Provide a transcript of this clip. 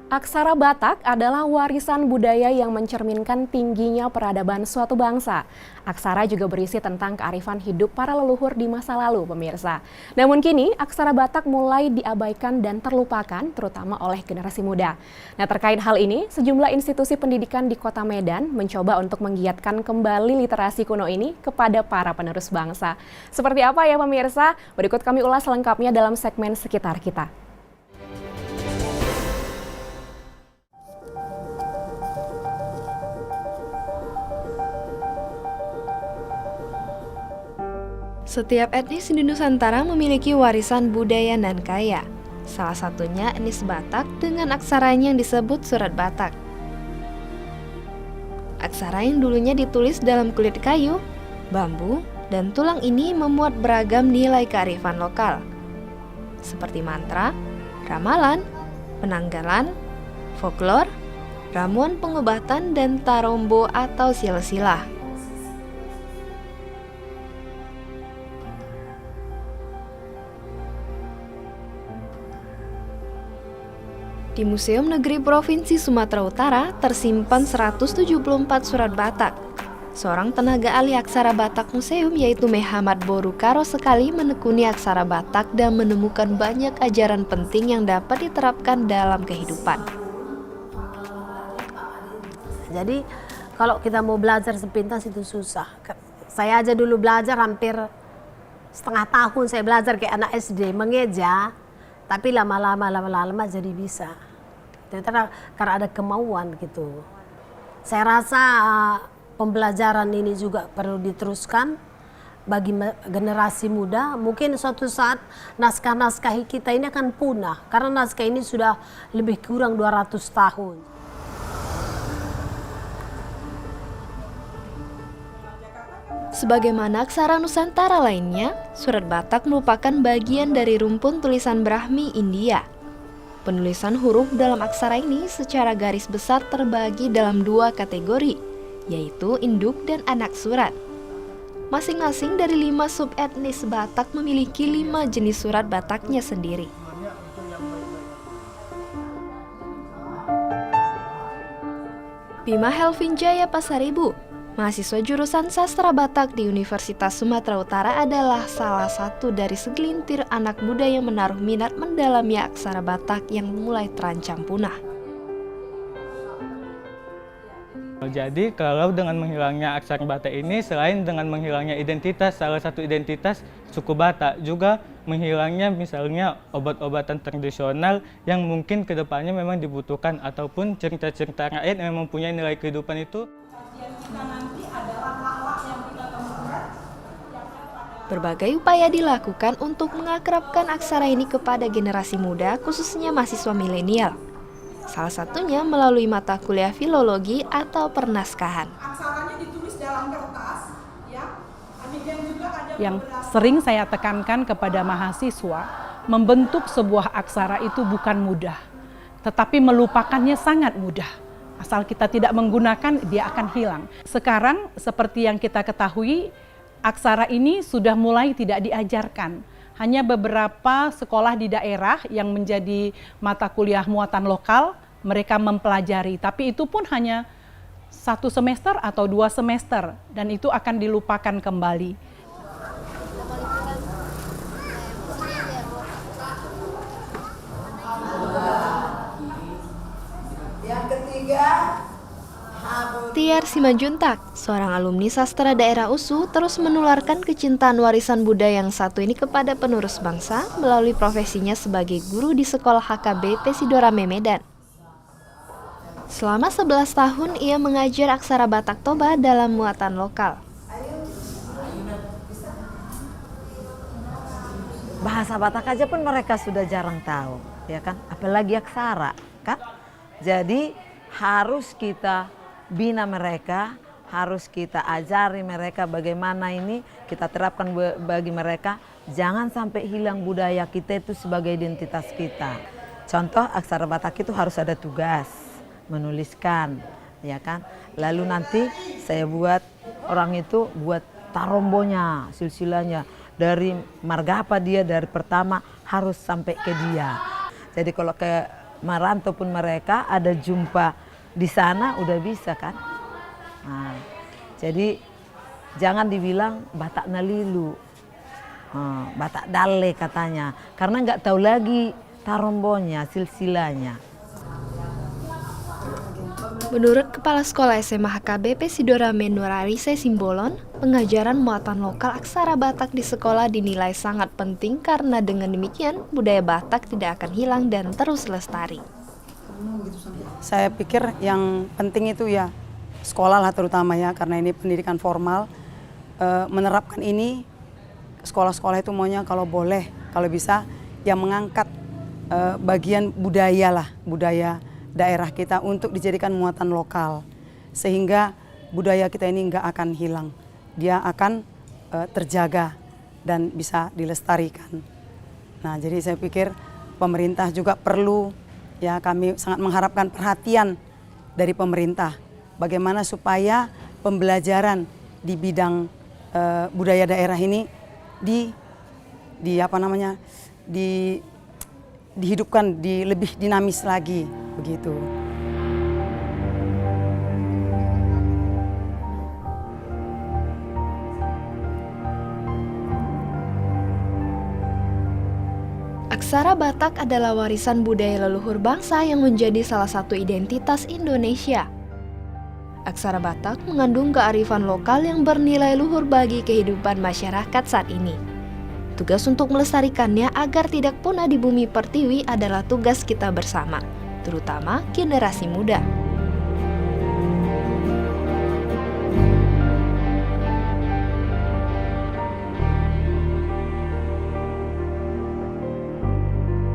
Aksara Batak adalah warisan budaya yang mencerminkan tingginya peradaban suatu bangsa. Aksara juga berisi tentang kearifan hidup para leluhur di masa lalu, pemirsa. Namun kini, aksara Batak mulai diabaikan dan terlupakan, terutama oleh generasi muda. Nah, terkait hal ini, sejumlah institusi pendidikan di Kota Medan mencoba untuk menggiatkan kembali literasi kuno ini kepada para penerus bangsa. Seperti apa ya, pemirsa? Berikut kami ulas selengkapnya dalam segmen Sekitar Kita. Setiap etnis di Nusantara memiliki warisan budaya nan kaya. Salah satunya etnis Batak dengan aksaranya yang disebut Surat Batak. Aksara yang dulunya ditulis dalam kulit kayu, bambu, dan tulang ini memuat beragam nilai kearifan lokal, seperti mantra, ramalan, penanggalan, folklor, ramuan pengobatan, dan tarombo atau silsilah. Di Museum Negeri Provinsi Sumatera Utara tersimpan 174 surat Batak. Seorang tenaga ahli aksara Batak museum yaitu Muhammad Boru Karo sekali menekuni aksara Batak dan menemukan banyak ajaran penting yang dapat diterapkan dalam kehidupan. Jadi kalau kita mau belajar sepintas itu susah. Saya aja dulu belajar hampir setengah tahun saya belajar kayak anak SD mengeja. Tapi lama-lama jadi bisa. Karena ada kemauan gitu. Saya rasa pembelajaran ini juga perlu diteruskan bagi generasi muda. Mungkin suatu saat naskah-naskah kita ini akan punah. Karena naskah ini sudah lebih kurang 200 tahun. Sebagaimana aksara Nusantara lainnya, surat Batak merupakan bagian dari rumpun tulisan Brahmi India. Penulisan huruf dalam aksara ini secara garis besar terbagi dalam dua kategori, yaitu induk dan anak surat. Masing-masing dari 5 subetnis Batak memiliki 5 jenis surat Bataknya sendiri. Bima Helvin Jaya Pasaribu, mahasiswa jurusan Sastra Batak di Universitas Sumatera Utara adalah salah satu dari segelintir anak muda yang menaruh minat mendalami aksara Batak yang mulai terancam punah. Jadi kalau dengan menghilangnya aksara Batak ini, selain dengan menghilangnya identitas, salah satu identitas suku Batak, juga menghilangnya misalnya obat-obatan tradisional yang mungkin kedepannya memang dibutuhkan, ataupun cerita-cerita rakyat yang mempunyai nilai kehidupan itu. Berbagai upaya dilakukan untuk mengakrabkan aksara ini kepada generasi muda, khususnya mahasiswa milenial. Salah satunya melalui mata kuliah filologi atau pernaskahan. Aksaranya ditulis dalam kertas, ya. Yang sering saya tekankan kepada mahasiswa, membentuk sebuah aksara itu bukan mudah, tetapi melupakannya sangat mudah. Asal kita tidak menggunakan, dia akan hilang. Sekarang, seperti yang kita ketahui, aksara ini sudah mulai tidak diajarkan. Hanya beberapa sekolah di daerah yang menjadi mata kuliah muatan lokal, mereka mempelajari. Tapi itu pun hanya 1 semester atau 2 semester, dan itu akan dilupakan kembali. Yang ketiga, Tiar Simanjuntak, seorang alumni sastra daerah USU, terus menularkan kecintaan warisan budaya yang satu ini kepada penerus bangsa melalui profesinya sebagai guru di Sekolah HKBP Sidorame Medan. Selama 11 tahun ia mengajar aksara Batak Toba dalam muatan lokal. Bahasa Batak aja pun mereka sudah jarang tahu, ya kan? Apalagi aksara, kan? Jadi harus kita bina mereka, harus kita ajari mereka bagaimana ini kita terapkan bagi mereka. Jangan sampai hilang budaya kita itu sebagai identitas kita. Contoh aksara Batak itu harus ada tugas, menuliskan, ya kan. Lalu nanti saya buat orang itu buat tarombonya, silsilahnya. Dari marga apa dia, dari pertama harus sampai ke dia. Jadi kalau ke merantau pun mereka ada jumpa di sana udah bisa kan. Nah, jadi jangan dibilang Batak Nalilu, Batak Dale katanya, karena nggak tahu lagi tarombonya, silsilanya. Menurut Kepala Sekolah SMA HKBP Sidorame Nurarise Simbolon, pengajaran muatan lokal aksara Batak di sekolah dinilai sangat penting karena dengan demikian budaya Batak tidak akan hilang dan terus lestari. Saya pikir yang penting itu ya sekolah lah terutama ya, karena ini pendidikan formal, menerapkan ini sekolah-sekolah itu maunya kalau boleh, kalau bisa yang mengangkat bagian budaya lah, budaya daerah kita untuk dijadikan muatan lokal, sehingga budaya kita ini nggak akan hilang, dia akan terjaga dan bisa dilestarikan. Nah, jadi saya pikir pemerintah juga perlu, ya kami sangat mengharapkan perhatian dari pemerintah, bagaimana supaya pembelajaran di bidang budaya daerah ini dihidupkan, lebih dinamis lagi begitu. Aksara Batak adalah warisan budaya leluhur bangsa yang menjadi salah satu identitas Indonesia. Aksara Batak mengandung kearifan lokal yang bernilai luhur bagi kehidupan masyarakat saat ini. Tugas untuk melestarikannya agar tidak punah di bumi pertiwi adalah tugas kita bersama, terutama generasi muda.